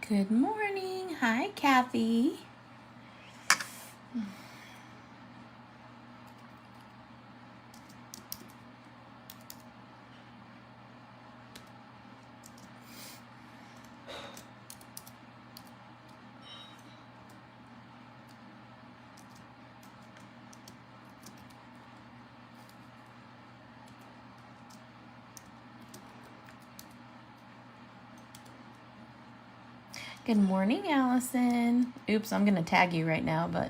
Good morning. Hi, Kathy. Good morning, Allison. Oops, I'm going to tag you right now, but...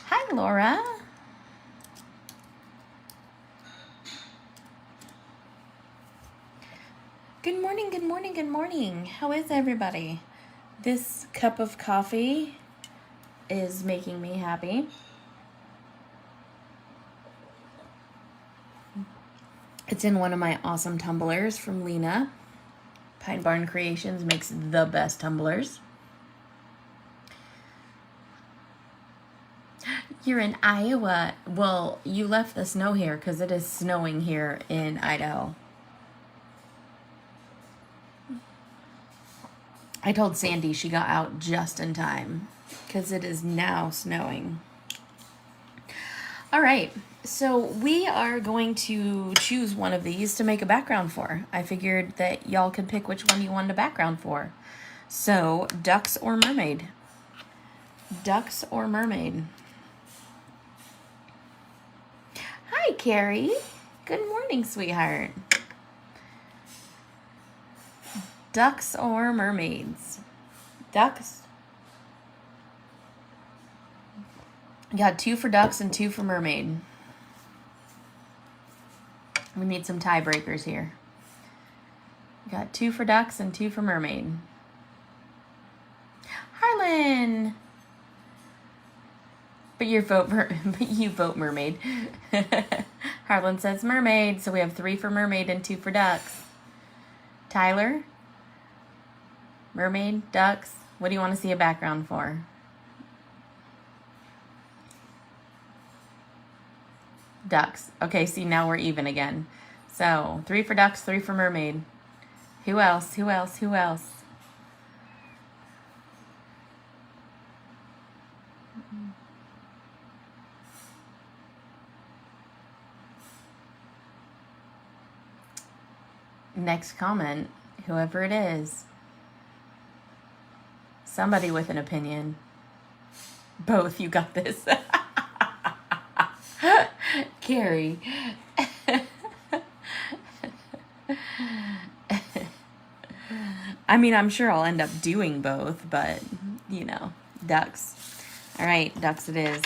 Hi, Laura. Good morning, good morning, good morning. How is everybody? This cup of coffee is making me happy. It's in one of my awesome tumblers from Lena. Pine Barn Creations makes the best tumblers. You're in Iowa. Well, you left the snow here because it is snowing here in Idaho. I told Sandy she got out just in time because it is now snowing. All right, so we are going to choose one of these to make a background for. I figured that y'all could pick which one you wanted a background for. So, ducks or mermaid? Ducks or mermaid? Hi, Carrie. Good morning, sweetheart. Ducks or mermaids? Ducks. Got 2 for ducks and 2 for mermaid. We need some tiebreakers here. Got 2 for ducks and 2 for mermaid. Harlan! But you vote mermaid. Harlan says mermaid, so we have 3 for mermaid and 2 for ducks. Tyler? Mermaid, ducks, what do you want to see a background for? Ducks. Okay, see, now we're even again. So, 3 for ducks, 3 for mermaid. Who else? Who else? Who else? Next comment, whoever it is. Somebody with an opinion. Both, you got this. Carrie. I mean, I'm sure I'll end up doing both, but, you know, ducks. All right, ducks it is.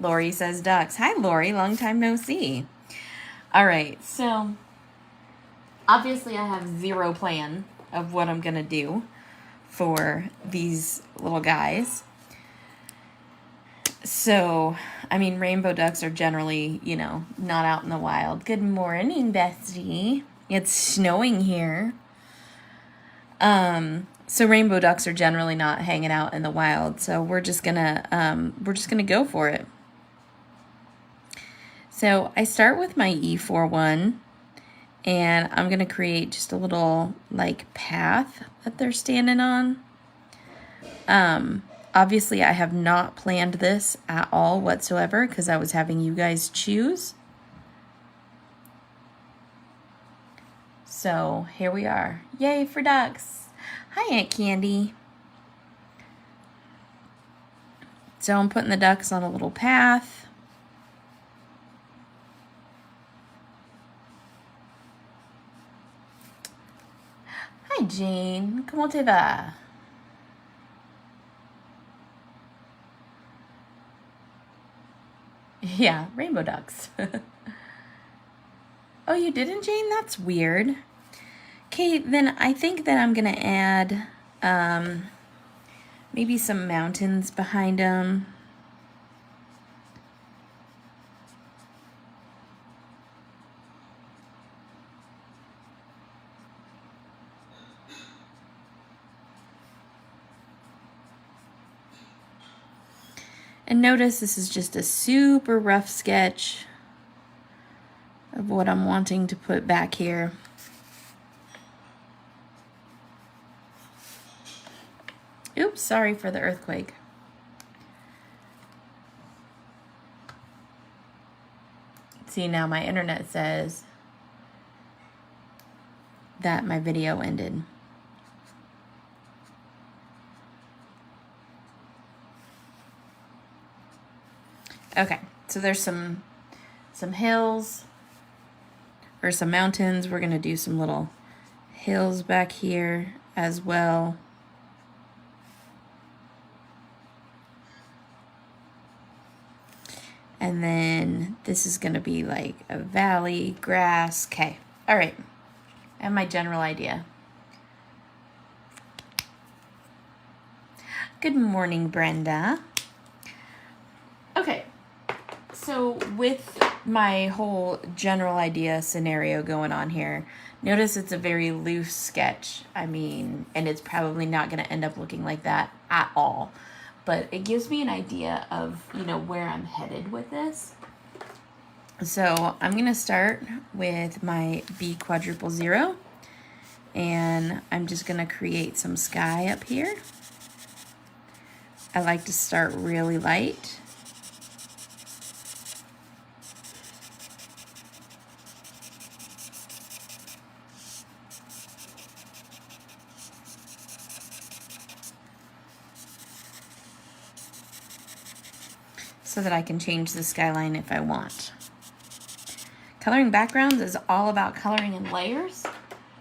Lori says ducks. Hi, Lori. Long time no see. All right, so obviously I have zero plan of what I'm going to do for these little guys. So, I mean, rainbow ducks are generally, you know, not out in the wild. Good morning, Bestie. It's snowing here. So rainbow ducks are generally not hanging out in the wild. So we're just gonna go for it. So I start with my E4 one, and I'm gonna create just a little like path that they're standing on. Obviously I have not planned this at all whatsoever because I was having you guys choose. So here we are. Yay for ducks. Hi, Aunt Candy. So I'm putting the ducks on a little path. Hi, Jane. Comment tu vas? Yeah, rainbow ducks. Oh, you didn't, Jane? That's weird. Okay, then I think that I'm going to add maybe some mountains behind them. And notice this is just a super rough sketch of what I'm wanting to put back here. Oops, sorry for the earthquake. See, now my internet says that my video ended. Okay, so there's some hills or some mountains. We're gonna do some little hills back here as well. And then this is gonna be like a valley, grass. Okay, all right, I have my general idea. Good morning, Brenda. Okay, so with my whole general idea scenario going on here, notice it's a very loose sketch. I mean, and it's probably not gonna end up looking like that at all. But it gives me an idea of, you know, where I'm headed with this. So I'm gonna start with my B_0, and I'm just gonna create some sky up here. I like to start really light. So that I can change the skyline if I want. Coloring backgrounds is all about coloring in layers.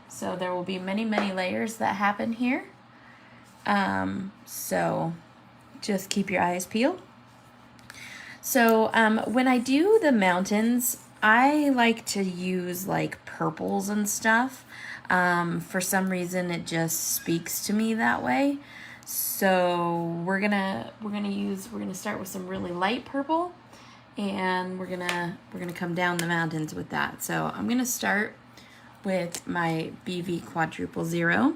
So there will be many, many layers that happen here. So just keep your eyes peeled. So when I do the mountains, I like to use like purples and stuff. For some reason, it just speaks to me that way. So we're gonna start with some really light purple, and we're gonna come down the mountains with that. So I'm gonna start with my BV_0.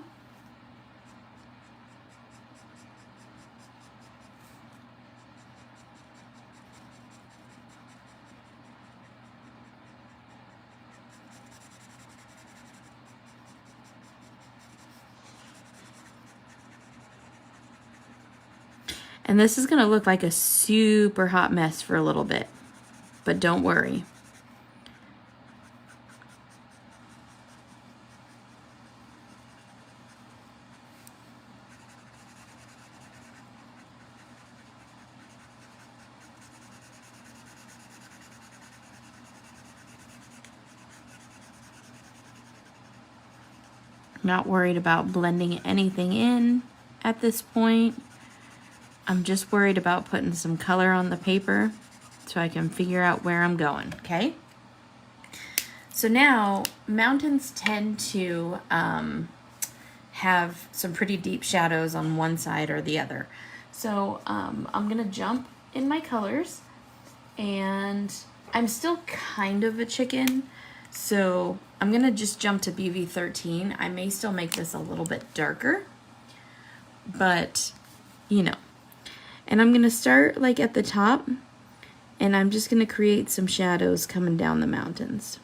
And this is gonna look like a super hot mess for a little bit, but don't worry. Not worried about blending anything in at this point. I'm just worried about putting some color on the paper so I can figure out where I'm going, okay? So now, mountains tend to have some pretty deep shadows on one side or the other. So I'm gonna jump in my colors, and I'm still kind of a chicken, so I'm gonna just jump to BV13. I may still make this a little bit darker, but you know. And I'm gonna start like at the top, and I'm just gonna create some shadows coming down the mountains.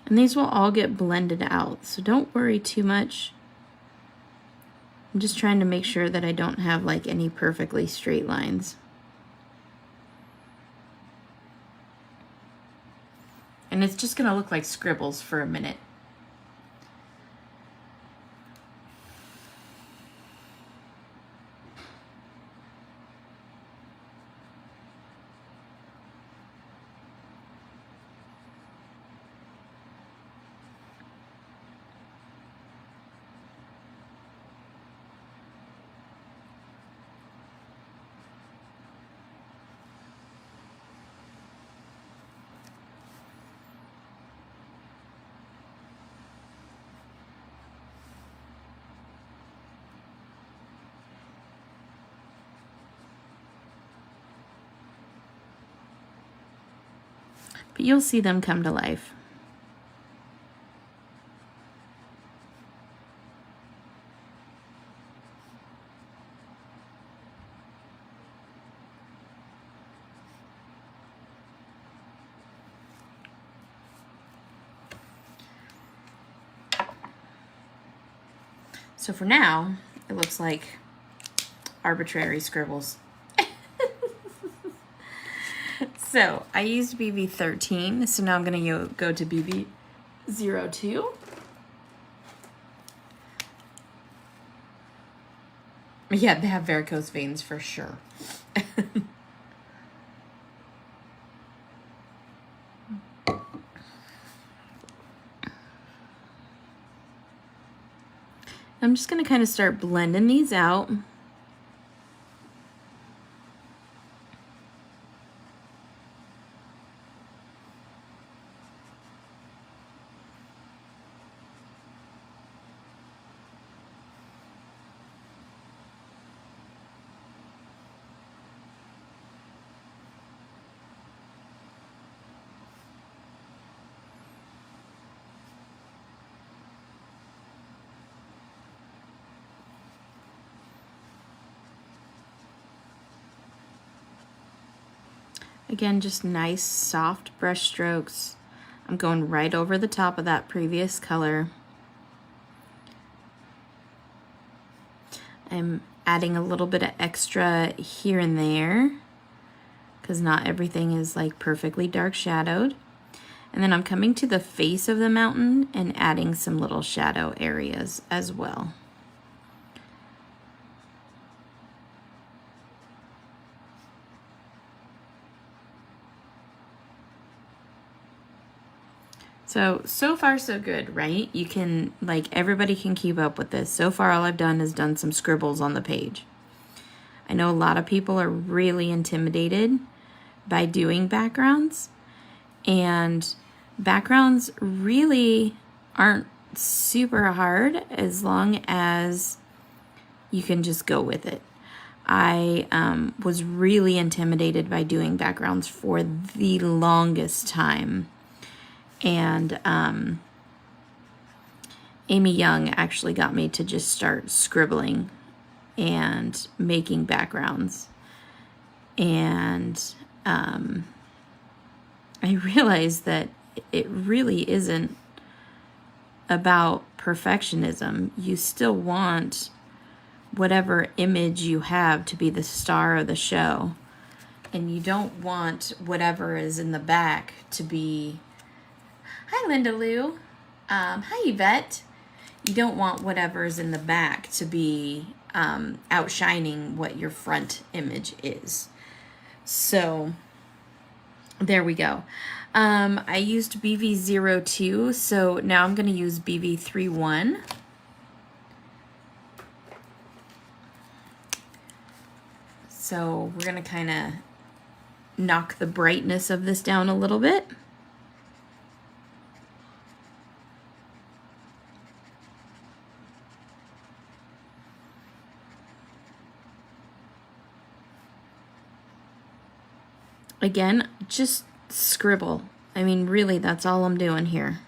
And these will all get blended out, so don't worry too much. I'm just trying to make sure that I don't have like any perfectly straight lines. And And it's just going to look like scribbles for a minute. But you'll see them come to life. So for now, it looks like arbitrary scribbles. So I used BB 13, so now I'm going to go to BB 02. Yeah, they have varicose veins for sure. I'm just going to kind of start blending these out. Again, just nice soft brush strokes. I'm going right over the top of that previous color. I'm adding a little bit of extra here and there because not everything is like perfectly dark shadowed. And then I'm coming to the face of the mountain and adding some little shadow areas as well. So far so good, right? You can, like, everybody can keep up with this. So far all I've done is done some scribbles on the page. I know a lot of people are really intimidated by doing backgrounds, and backgrounds really aren't super hard as long as you can just go with it. I was really intimidated by doing backgrounds for the longest time. And Amy Young actually got me to just start scribbling and making backgrounds. And I realized that it really isn't about perfectionism. You still want whatever image you have to be the star of the show. And you don't want whatever is in the back to be... Hi, Linda Lou. Hi, Yvette. You don't want whatever's in the back to be outshining what your front image is. So there we go. I used BV02, so now I'm going to use BV31. So we're going to kind of knock the brightness of this down a little bit. Again, just scribble. I mean, really, that's all I'm doing here.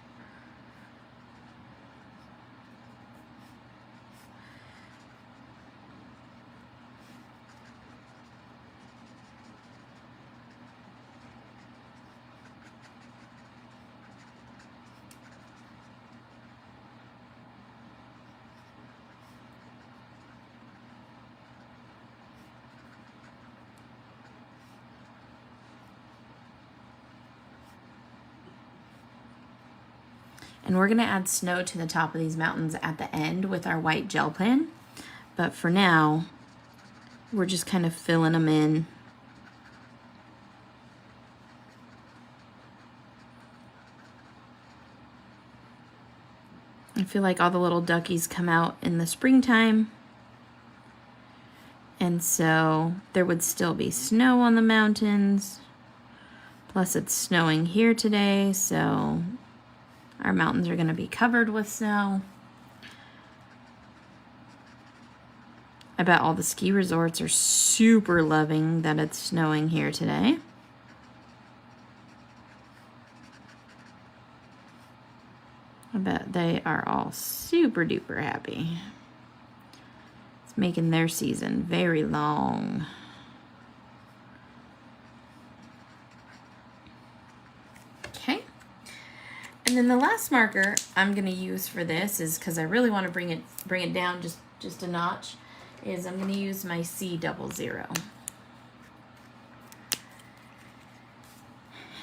And we're going to add snow to the top of these mountains at the end with our white gel pen. But for now, we're just kind of filling them in. I feel like all the little duckies come out in the springtime. And so there would still be snow on the mountains. Plus it's snowing here today, so our mountains are going to be covered with snow. I bet all the ski resorts are super loving that it's snowing here today. I bet they are all super duper happy. It's making their season very long. Okay. And then the last marker I'm going to use for this is, because I really want to bring it down just a notch, is I'm going to use my C00.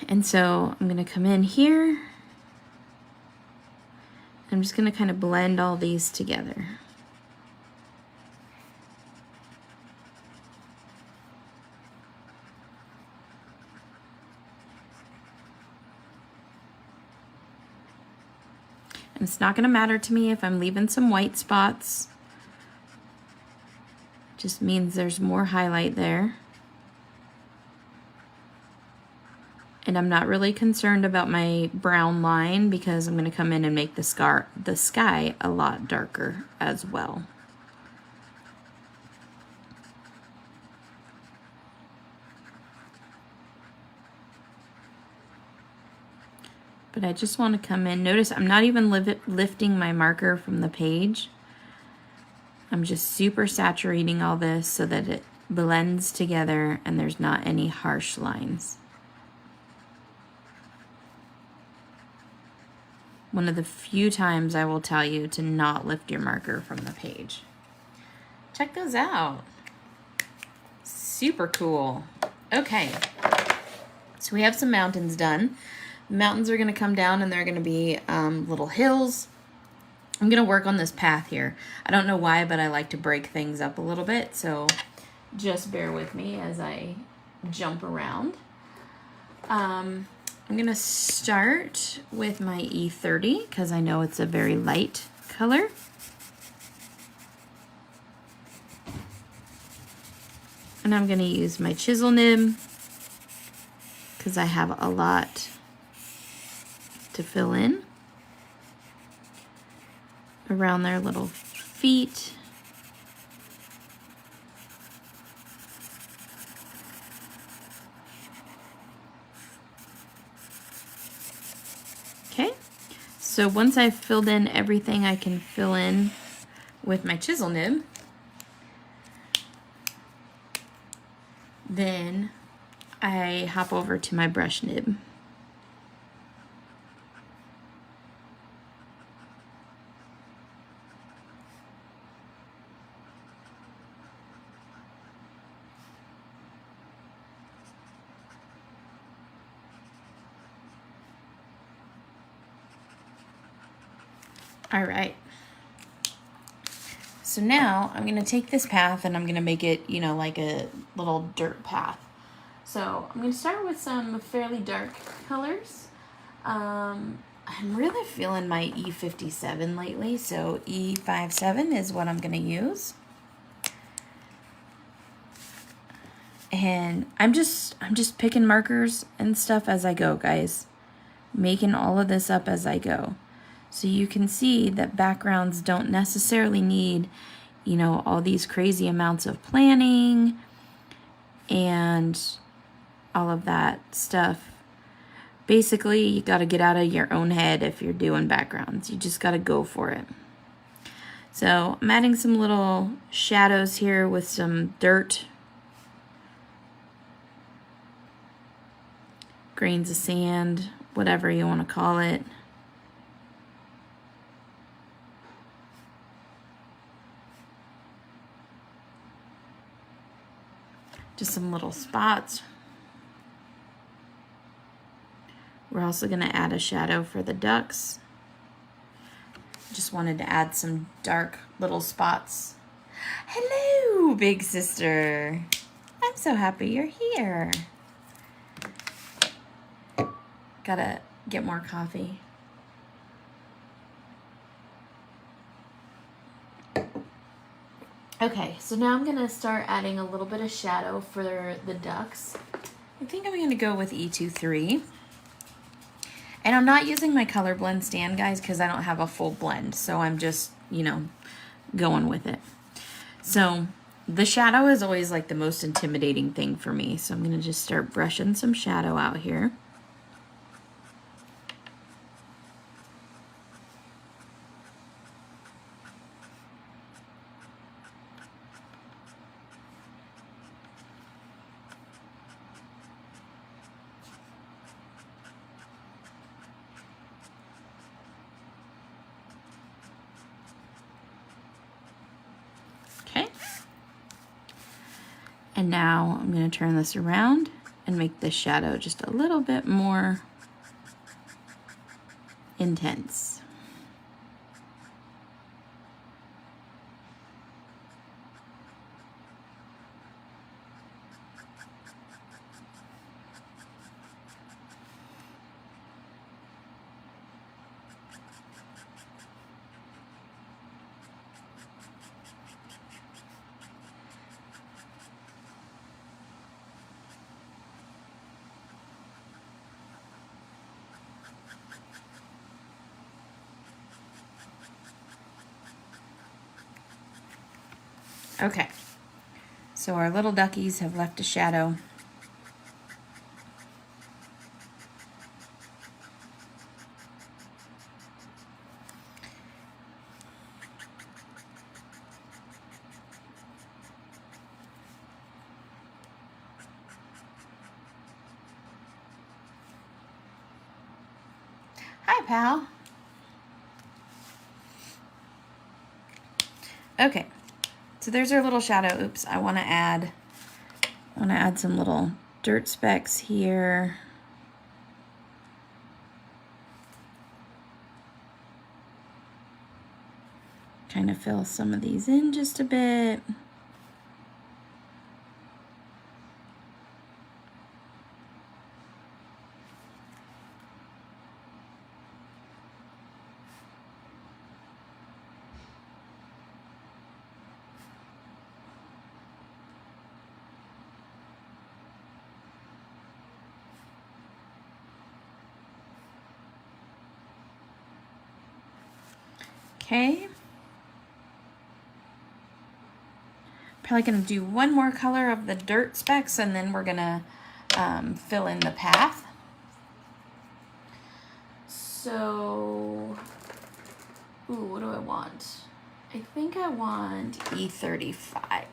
And so I'm going to come in here. I'm just going to kind of blend all these together. And it's not going to matter to me if I'm leaving some white spots. It just means there's more highlight there. And I'm not really concerned about my brown line because I'm going to come in and make the sky a lot darker as well. But I just want to come in. Notice I'm not even lifting my marker from the page. I'm just super saturating all this so that it blends together and there's not any harsh lines. One of the few times I will tell you to not lift your marker from the page. Check those out. Super cool. Okay, so we have some mountains done. The mountains are going to come down and they're going to be little hills. I'm going to work on this path here. I don't know why, but I like to break things up a little bit, so just bear with me as I jump around. I'm going to start with my E30 because I know it's a very light color. And I'm going to use my chisel nib because I have a lot to fill in around their little feet. Okay, so once I've filled in everything I can fill in with my chisel nib, then I hop over to my brush nib. All right, so now I'm going to take this path and I'm going to make it, you know, like a little dirt path. So I'm going to start with some fairly dark colors. I'm really feeling my E57 lately, so E57 is what I'm going to use. And I'm just picking markers and stuff as I go, guys. Making all of this up as I go. So you can see that backgrounds don't necessarily need, you know, all these crazy amounts of planning and all of that stuff. Basically, you got to get out of your own head if you're doing backgrounds. You just got to go for it. So I'm adding some little shadows here with some dirt, grains of sand, whatever you want to call it. Just some little spots. We're also going to add a shadow for the ducks. Just wanted to add some dark little spots. Hello, big sister. I'm so happy you're here. Gotta get more coffee. Okay, so now I'm gonna start adding a little bit of shadow for the ducks. I think I'm gonna go with E23. And I'm not using my color blend stand, guys, because I don't have a full blend. So I'm just, you know, going with it. So the shadow is always like the most intimidating thing for me. So I'm gonna just start brushing some shadow out here. Okay. And now I'm going to turn this around and make this shadow just a little bit more intense. Okay, so our little duckies have left a shadow. Hi, pal. Okay, so there's our little shadow. Oops, I want to add some little dirt specks here. Trying to fill some of these in just a bit. Okay. Probably gonna do one more color of the dirt specks and then we're gonna fill in the path. So, ooh, what do I want? I think I want E35.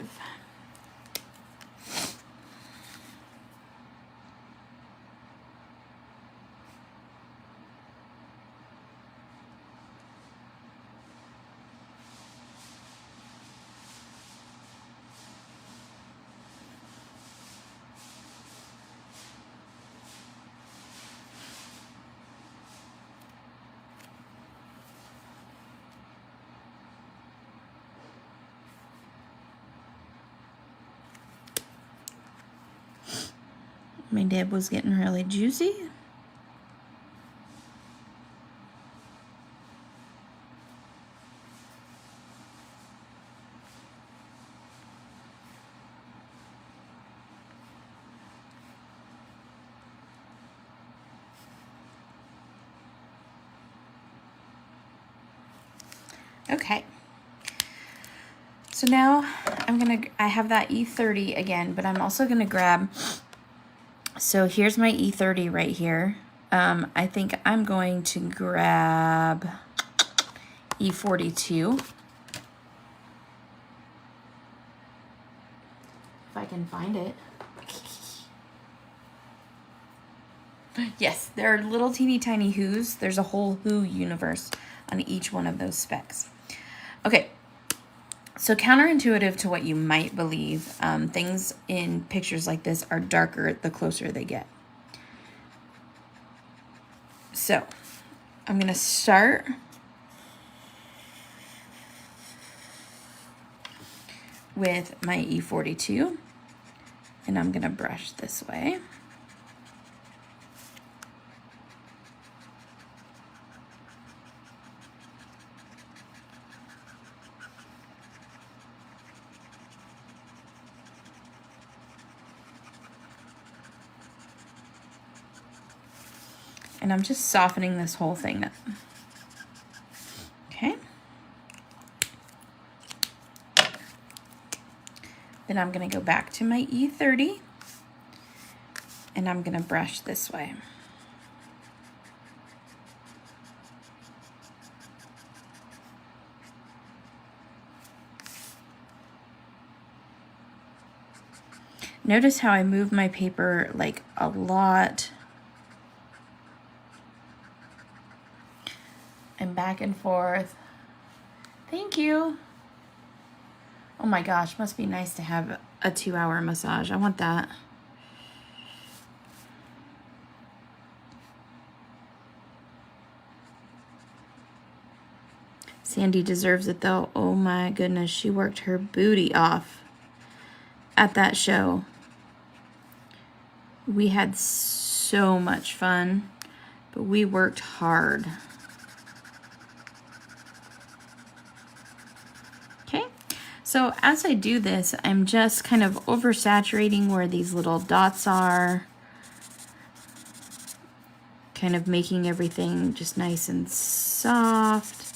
My dib was getting really juicy. Okay. So now I have that E30 again, but I'm also gonna grab, so here's my E30 right here. I think I'm going to grab E42. If I can find it. Yes, there are little teeny tiny who's. There's a whole who universe on each one of those specks. Okay, so counterintuitive to what you might believe, things in pictures like this are darker the closer they get. So I'm gonna start with my E42, and I'm gonna brush this way. And I'm just softening this whole thing up. Okay. Then I'm gonna go back to my E30 and I'm gonna brush this way. Notice how I move my paper like a lot. And back and forth. Thank you. Oh my gosh, must be nice to have a 2-hour massage. I want that. Sandy deserves it though. Oh my goodness, she worked her booty off at that show. We had so much fun, but we worked hard. Okay, so as I do this, I'm just kind of oversaturating where these little dots are, kind of making everything just nice and soft,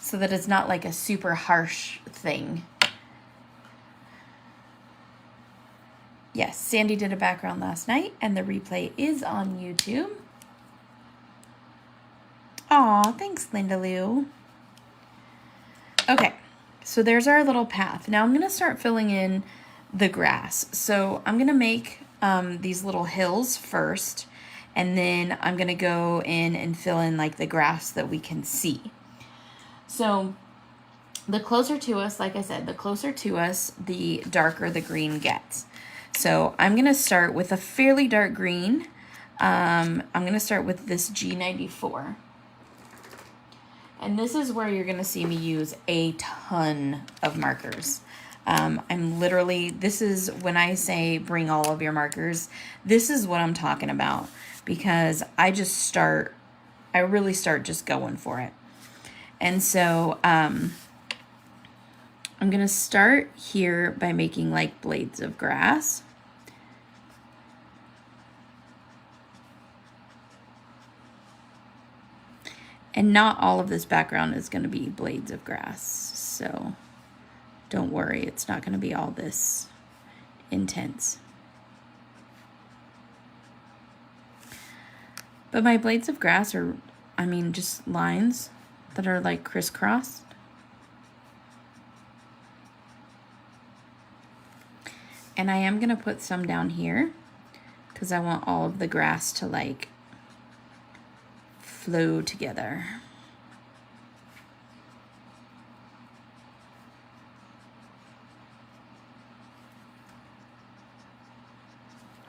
so that it's not like a super harsh thing. Yes, Sandy did a background last night, and the replay is on YouTube. Aw, thanks, Linda Lou. Okay, so there's our little path. Now I'm going to start filling in the grass. So I'm going to make these little hills first, and then I'm going to go in and fill in like the grass that we can see. So the closer to us, like I said, the closer to us, the darker the green gets. So I'm going to start with a fairly dark green. I'm going to start with this G94. And this is where you're going to see me use a ton of markers. I'm literally, this is when I say bring all of your markers, this is what I'm talking about, because I really start just going for it. And so I'm going to start here by making like blades of grass. And not all of this background is going to be blades of grass, so don't worry, it's not going to be all this intense. But my blades of grass are, I mean, just lines that are like crisscrossed. And I am going to put some down here because I want all of the grass to like flow together.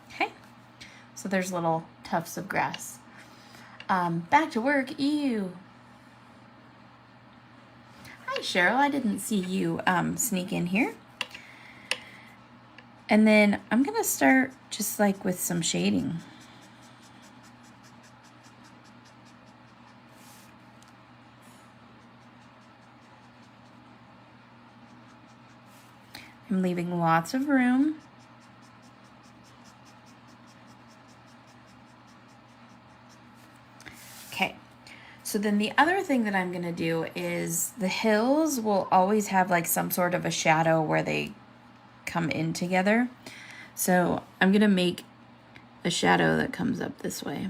Okay, so there's little tufts of grass. Back to work, ew. Hi Cheryl, I didn't see you sneak in here. And then I'm gonna start just like with some shading. I'm leaving lots of room. Okay, so then the other thing that I'm gonna do is the hills will always have like some sort of a shadow where they come in together. So I'm gonna make a shadow that comes up this way.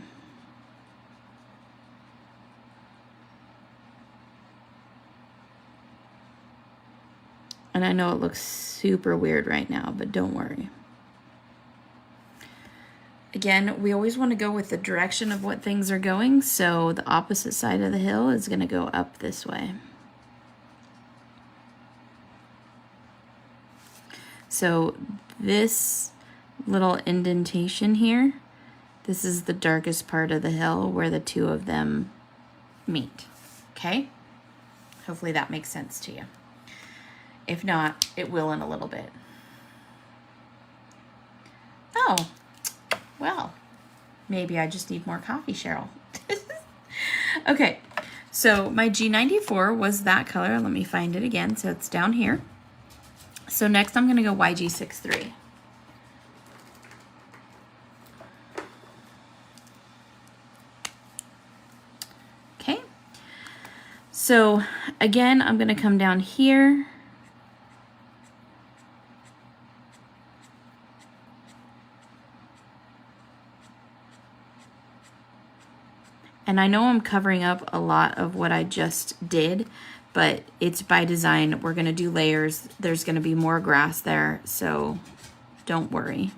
And I know it looks super weird right now, but don't worry. Again, we always want to go with the direction of what things are going, so the opposite side of the hill is going to go up this way. So this little indentation here, this is the darkest part of the hill where the two of them meet, okay? Hopefully that makes sense to you. If not, it will in a little bit. Oh, well, maybe I just need more coffee, Cheryl. Okay, so my G94 was that color. Let me find it again. So it's down here. So next I'm going to go YG63. Okay, so again, I'm going to come down here. And I know I'm covering up a lot of what I just did, but it's by design. We're going to do layers. There's going to be more grass there, so don't worry.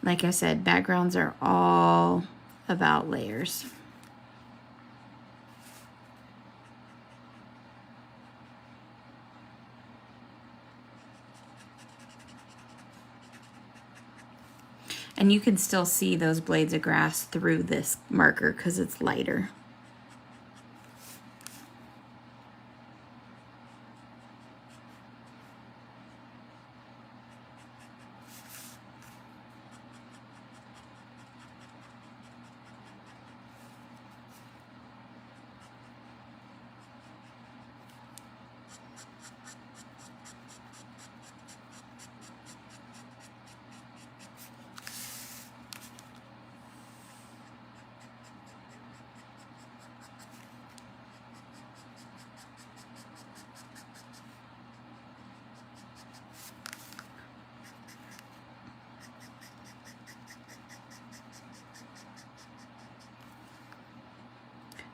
Like I said, backgrounds are all about layers. And you can still see those blades of grass through this marker because it's lighter.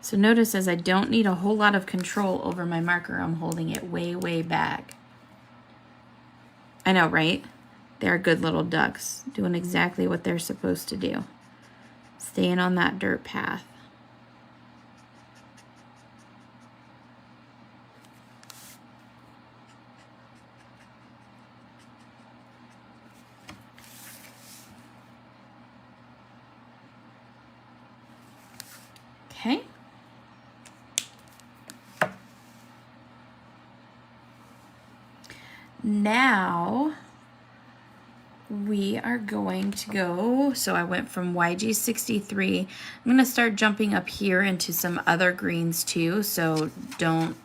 So notice as I don't need a whole lot of control over my marker, I'm holding it way, way back. I know, right? They're good little ducks, doing exactly what they're supposed to do. Staying on that dirt path. Okay. Now we are going to go, so I went from YG63. I'm going to start jumping up here into some other greens too, so don't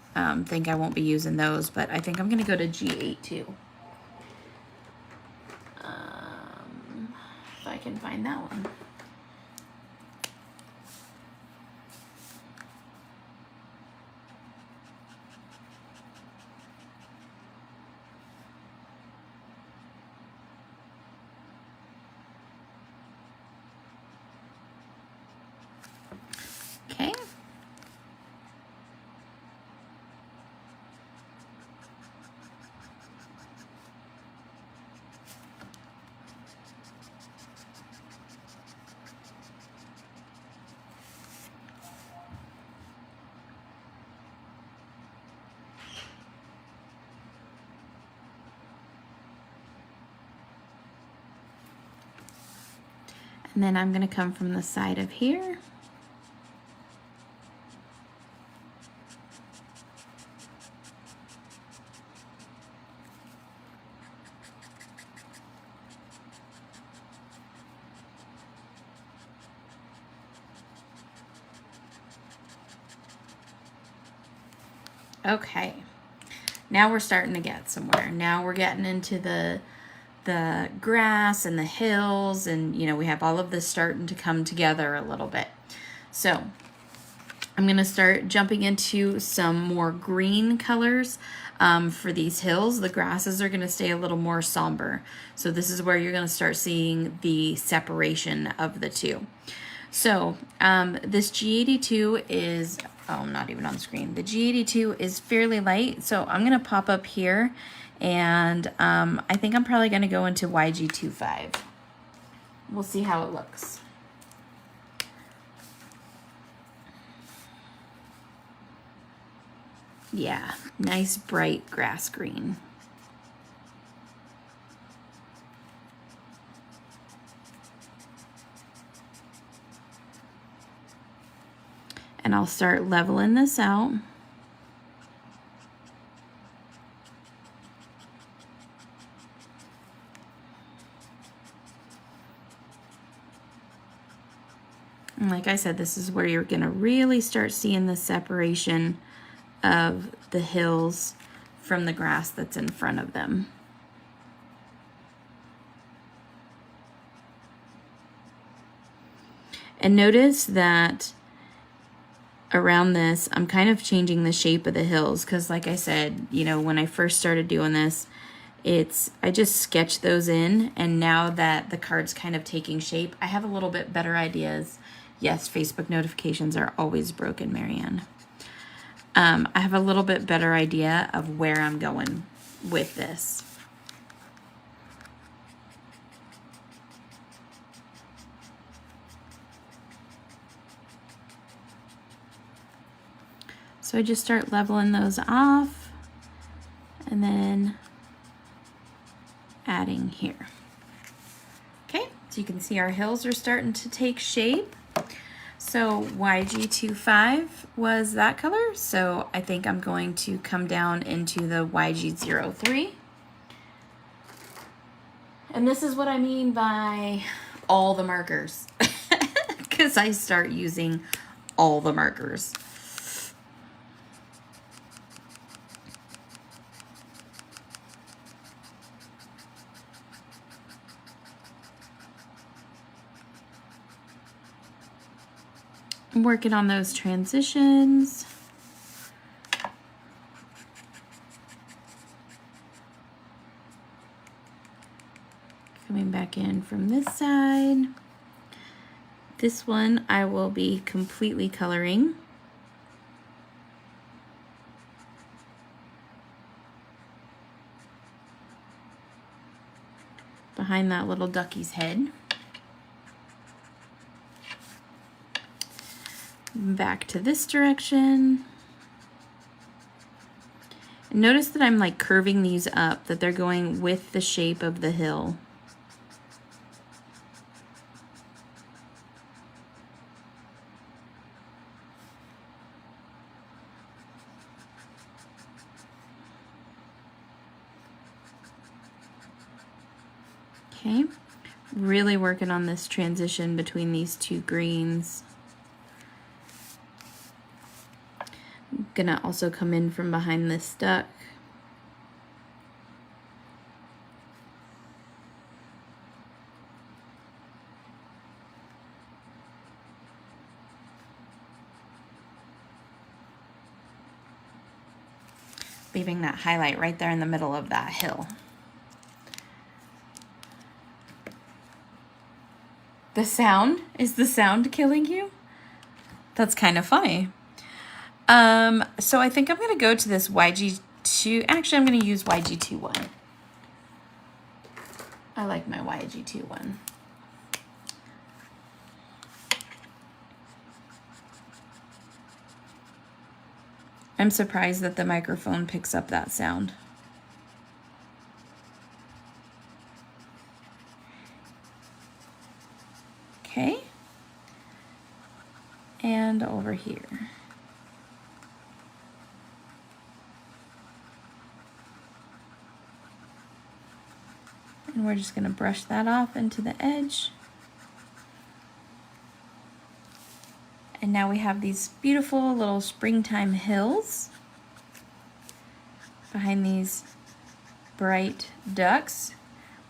think I won't be using those, but I think I'm going to go to G82. If I can find that one. Okay. And then I'm going to come from the side of here. Okay, now we're starting to get somewhere. Now we're getting into the grass and the hills, and you know, we have all of this starting to come together a little bit. So I'm going to start jumping into some more green colors for these hills. The grasses are going to stay a little more somber. So this is where you're going to start seeing the separation of the two. So this G82 is, oh, I'm not even on the screen. The G82 is fairly light, so I'm going to pop up here, and I think I'm probably going to go into YG25. We'll see how it looks. Yeah, nice bright grass green. And I'll start leveling this out. And like I said, this is where you're going to really start seeing the separation of the hills from the grass that's in front of them. And notice that around this, I'm kind of changing the shape of the hills because like I said, you know, when I first started doing this, I just sketched those in, and now that the card's kind of taking shape, I have a little bit better ideas. Yes, Facebook notifications are always broken, Marianne. I have a little bit better idea of where I'm going with this. So I just start leveling those off and then adding here. Okay, so you can see our hills are starting to take shape. So YG25 was that color, so I think I'm going to come down into the YG03. And this is what I mean by all the markers, because I start using all the markers. I'm working on those transitions. Coming back in from this side. This one I will be completely coloring. Behind that little ducky's head. Back to this direction. And notice that I'm like curving these up, that they're going with the shape of the hill. Okay, really working on this transition between these two greens. I'm gonna also come in from behind this duck. Leaving that highlight right there in the middle of that hill. The sound? Is the sound killing you? That's kind of funny. So I think I'm going to go to this YG2. Actually, I'm going to use YG21. I like my YG21. I'm surprised that the microphone picks up that sound. Okay. And over here. And we're just going to brush that off into the edge. And now we have these beautiful little springtime hills behind these bright ducks.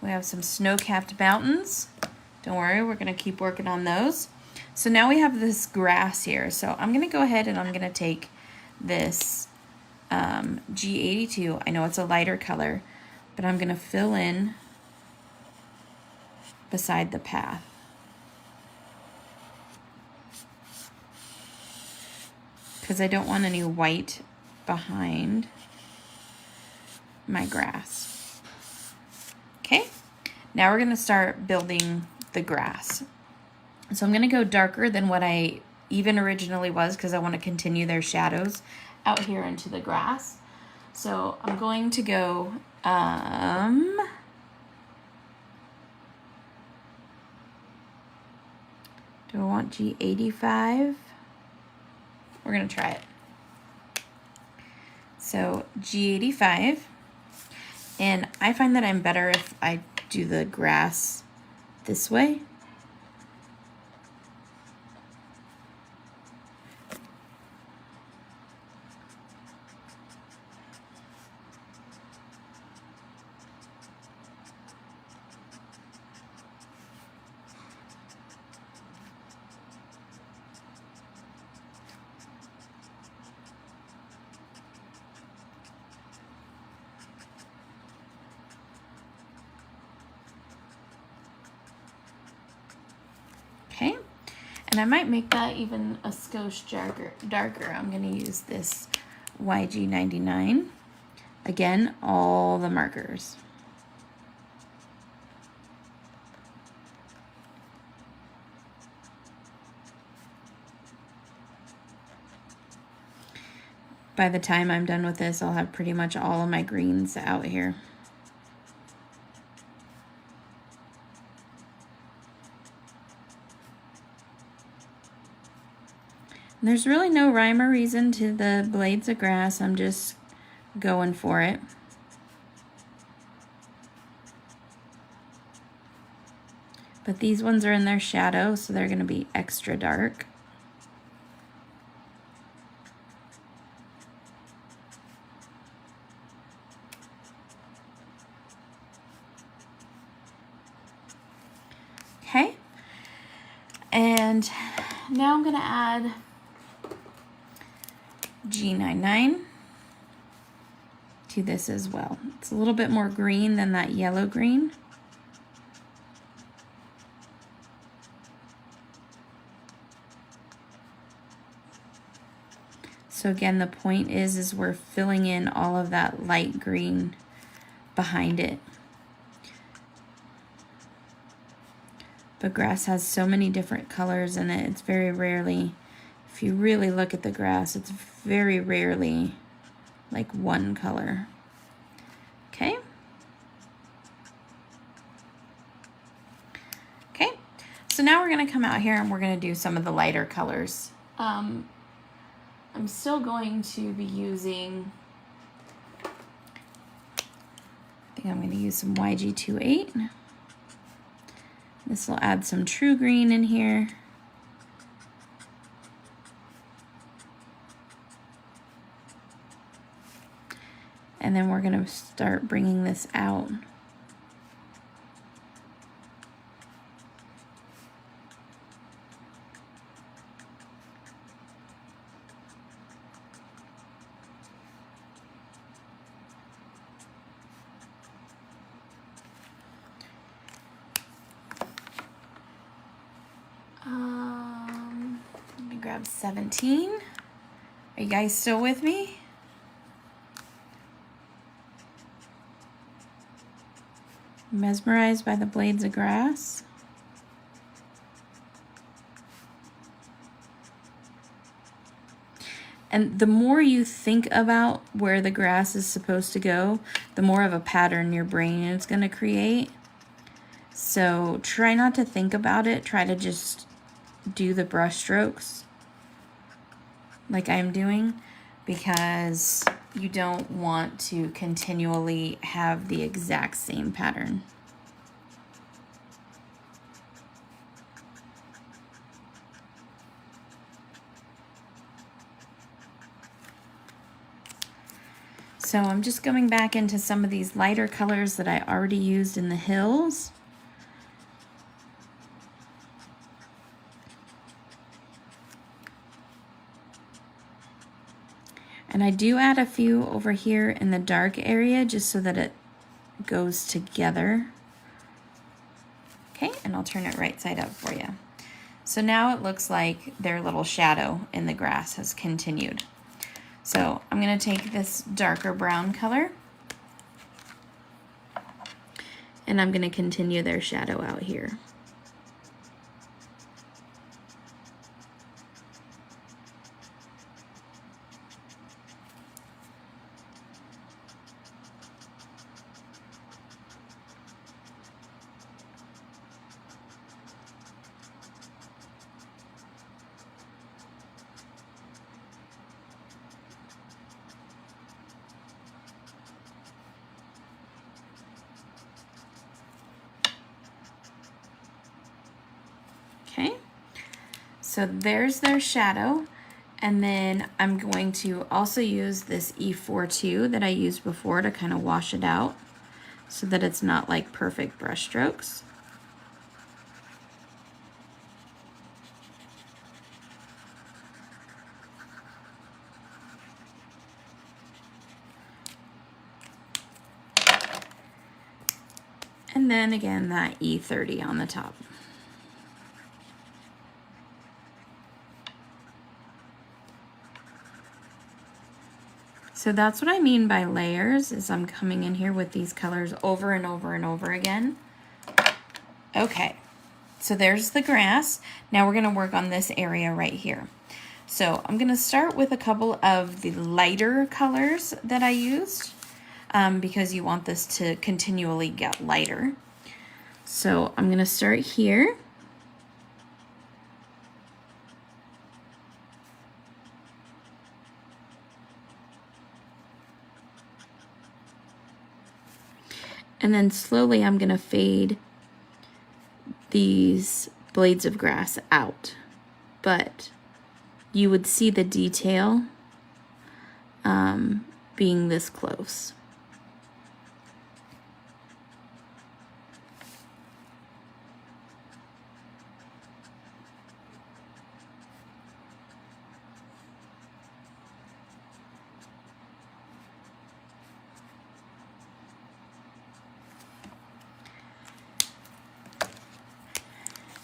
We have some snow-capped mountains. Don't worry, we're going to keep working on those. So now we have this grass here. So I'm going to go ahead and I'm going to take this G82. I know it's a lighter color, but I'm going to fill in beside the path. Because I don't want any white behind my grass. Okay, now we're going to start building the grass. So I'm going to go darker than what I even originally was because I want to continue their shadows out here into the grass. So I'm going to go do I want G85? We're gonna try it. So G85, and I find that I'm better if I do the grass this way. Okay, and I might make that even a skosh darker. I'm going to use this YG99. Again, all the markers. By the time I'm done with this, I'll have pretty much all of my greens out here. There's really no rhyme or reason to the blades of grass. I'm just going for it. But these ones are in their shadow, so they're going to be extra dark. Okay. And now I'm going to add G99 to this as well. It's a little bit more green than that yellow green. So again, the point is we're filling in all of that light green behind it. But grass has so many different colors in it. It's very rarely, if you really look at the grass, it's very rarely like one color. Okay. Okay, so now we're going to come out here and we're going to do some of the lighter colors. I'm still going to be using, I think I'm going to use some YG28. This will add some true green in here. And then we're going to start bringing this out. Let me grab 17. Are you guys still with me? Mesmerized by the blades of grass. And the more you think about where the grass is supposed to go, the more of a pattern your brain is going to create. So try not to think about it. Try to just do the brush strokes like I'm doing, because you don't want to continually have the exact same pattern. So I'm just going back into some of these lighter colors that I already used in the hills. And I do add a few over here in the dark area just so that it goes together. Okay, and I'll turn it right side up for you. So now it looks like their little shadow in the grass has continued. So I'm going to take this darker brown color and I'm going to continue their shadow out here. Okay, so there's their shadow. And then I'm going to also use this E42 that I used before to kind of wash it out so that it's not like perfect brush strokes. And then again, that E30 on the top. So that's what I mean by layers, is I'm coming in here with these colors over and over and over again. Okay, so there's the grass. Now we're gonna work on this area right here. So I'm gonna start with a couple of the lighter colors that I used because you want this to continually get lighter. So I'm gonna start here. And then slowly I'm gonna fade these blades of grass out. But you would see the detail being this close.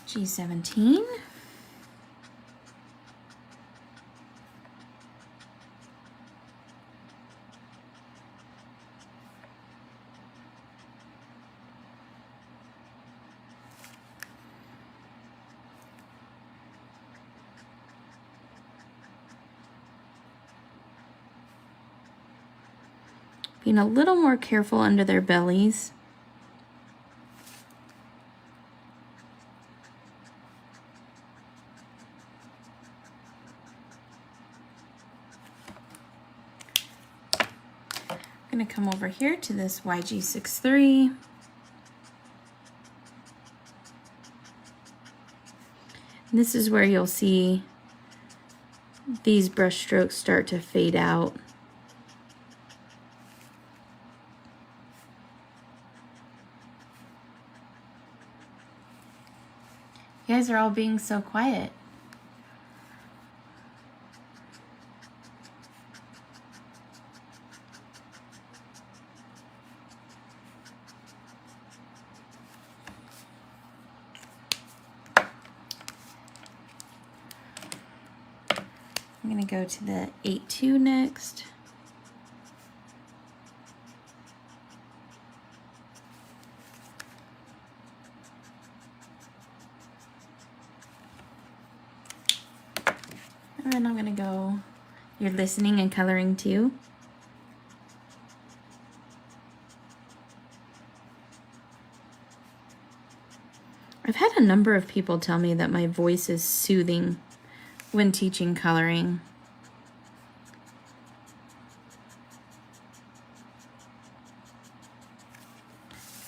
G17. Being a little more careful under their bellies. I'm going to come over here to this YG63. And this is where you'll see these brush strokes start to fade out. You guys are all being so quiet. I'm going to go to the 8-2 next. And then I'm going to go, you're listening and coloring too. I've had a number of people tell me that my voice is soothing when teaching coloring.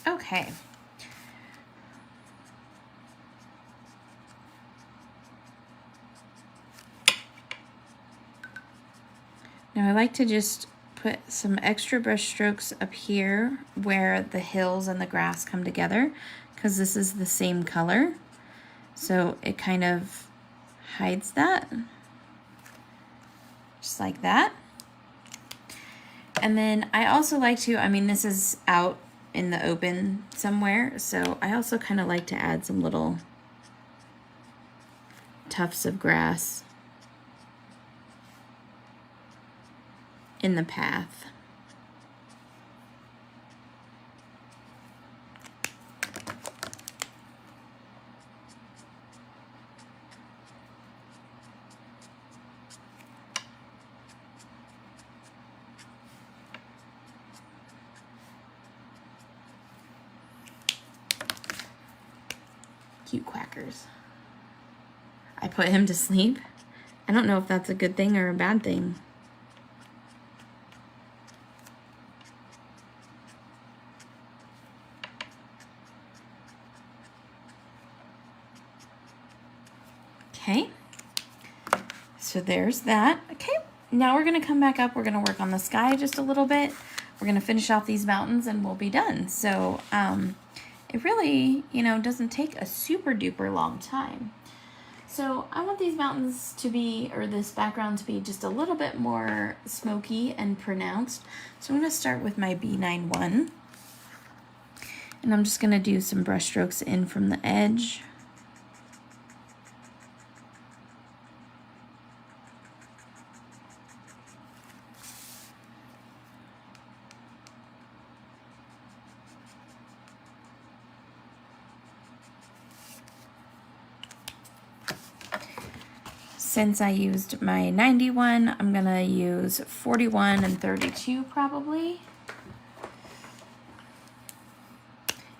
Okay. Now I like to just put some extra brush strokes up here where the hills and the grass come together, because this is the same color. So it kind of hides that, just like that. And then I also like to, I mean, this is out in the open somewhere, so I also kind of like to add some little tufts of grass in the path. Cute quackers. I put him to sleep. I don't know if that's a good thing or a bad thing. Okay, so there's that. Okay, now we're gonna come back up. We're gonna work on the sky just a little bit. We're gonna finish off these mountains and we'll be done. So it really, you know, doesn't take a super duper long time. So I want these mountains to be, or this background to be just a little bit more smoky and pronounced. So I'm gonna start with my B91. And I'm just gonna do some brush strokes in from the edge. Since I used my 91, I'm gonna use 41 and 32 probably.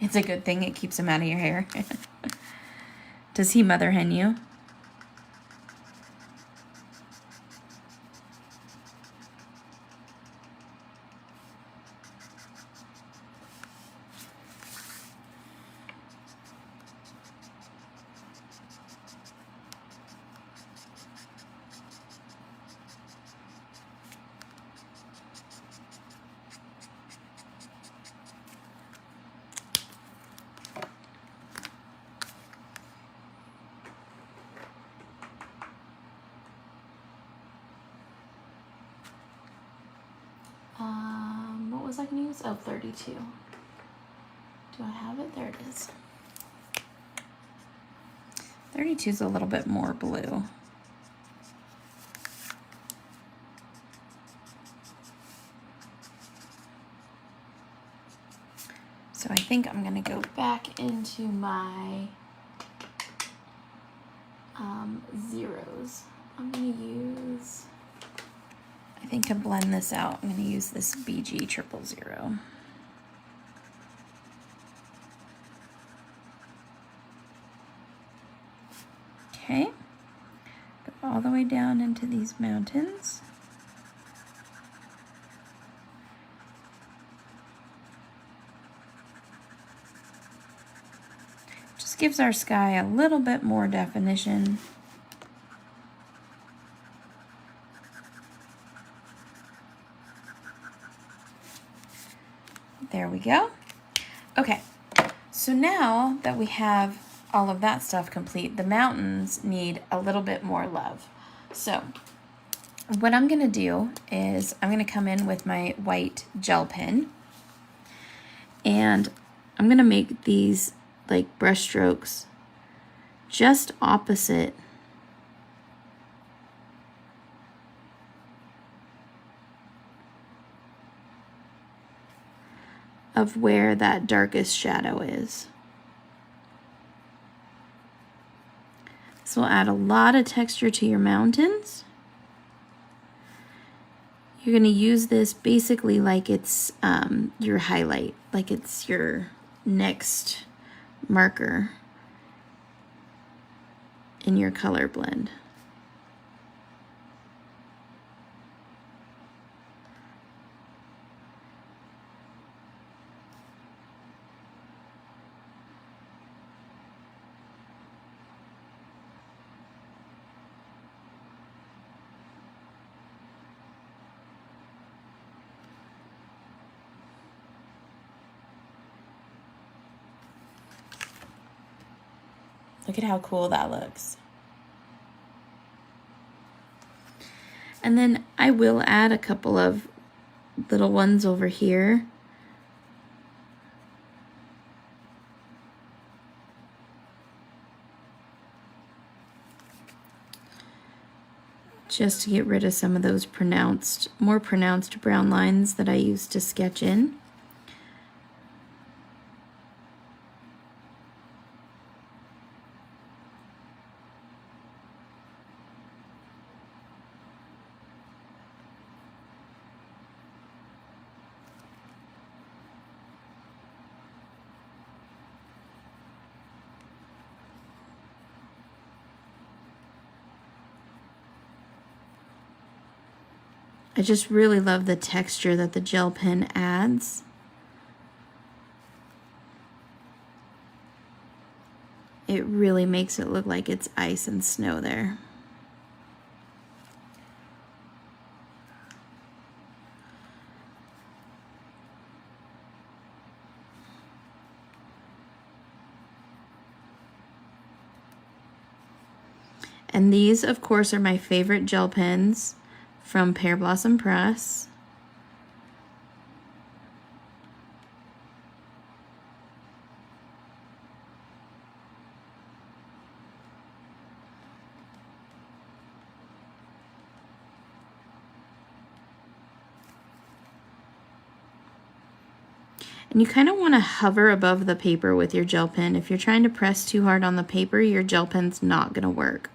It's a good thing it keeps them out of your hair. Does he mother hen you? What was I gonna use? Oh, 32. Do I have it? There it is. 32 is a little bit more blue. So I think I'm gonna go back into my zeros. I'm gonna use, I think to blend this out, I'm gonna use this BG 000. Okay, go all the way down into these mountains. Just gives our sky a little bit more definition. There we go. Okay, so now that we have all of that stuff complete, the mountains need a little bit more love. So what I'm gonna do is I'm gonna come in with my white gel pen and I'm gonna make these like brush strokes just opposite of where that darkest shadow is. This will add a lot of texture to your mountains. You're going to use this basically like it's your highlight, like it's your next marker in your color blend. Look at how cool that looks. And then I will add a couple of little ones over here. Just to get rid of some of those more pronounced brown lines that I used to sketch in. I just really love the texture that the gel pen adds. it really makes it look like it's ice and snow there. And these, of course, are my favorite gel pens from Pear Blossom Press. And you kind of want to hover above the paper with your gel pen. If you're trying to press too hard on the paper, your gel pen's not going to work.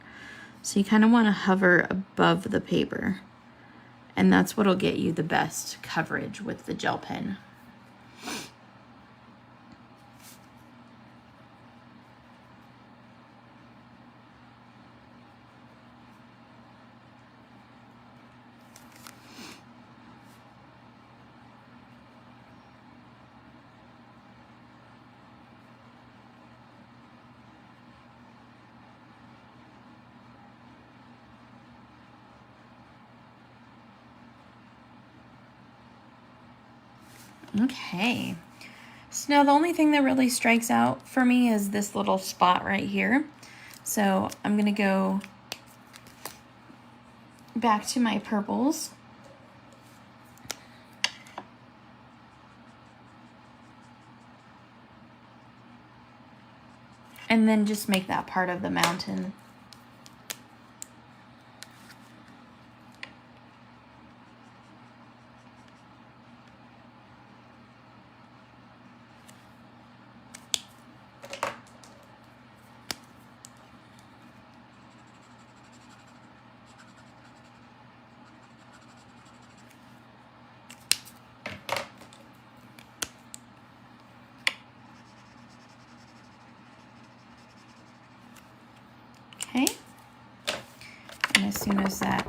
So you kind of want to hover above the paper. And that's what'll get you the best coverage with the gel pen. Okay, so now the only thing that really strikes out for me is this little spot right here. So I'm gonna go back to my purples. And then just make that part of the mountain. Okay, and as soon as that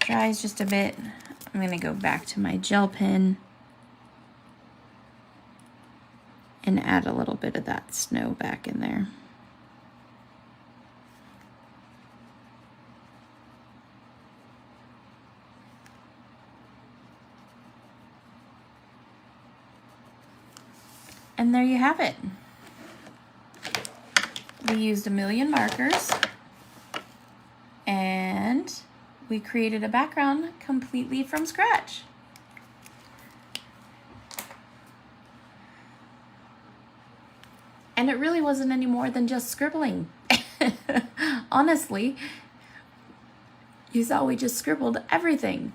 dries just a bit, I'm going to go back to my gel pen and add a little bit of that snow back in there. And there you have it. We used 1,000,000 markers and we created a background completely from scratch. And it really wasn't any more than just scribbling. Honestly, you saw we just scribbled everything.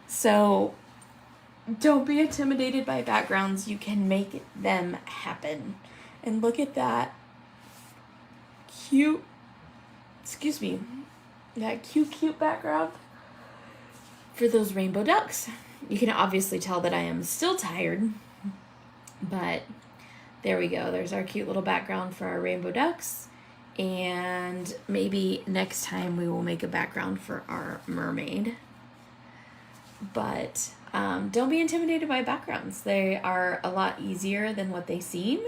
So don't be intimidated by backgrounds. You can make them happen. And look at that cute, that cute background for those rainbow ducks. You can obviously tell that I am still tired, but there we go. There's our cute little background for our rainbow ducks. And maybe next time we will make a background for our mermaid. But don't be intimidated by backgrounds. They are a lot easier than what they seem.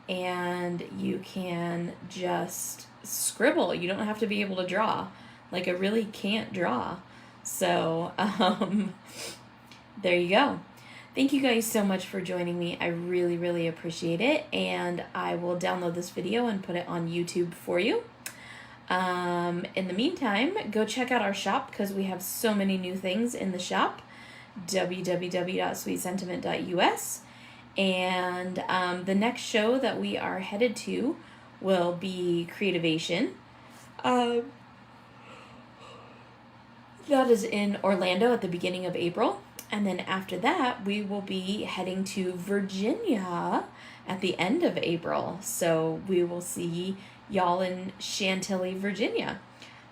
And you can just scribble. You don't have to be able to draw. Like, I really can't draw. So there you go. Thank you guys so much for joining me. I really, really appreciate it. And I will download this video and put it on YouTube for you. In the meantime, go check out our shop because we have so many new things in the shop. www.sweetsentiment.us. And the next show that we are headed to will be Creativation. That is in Orlando at the beginning of April. And then after that, we will be heading to Virginia at the end of April. So we will see y'all in Chantilly, Virginia.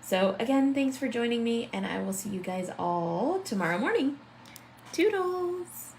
So again, thanks for joining me, and I will see you guys all tomorrow morning. Toodles!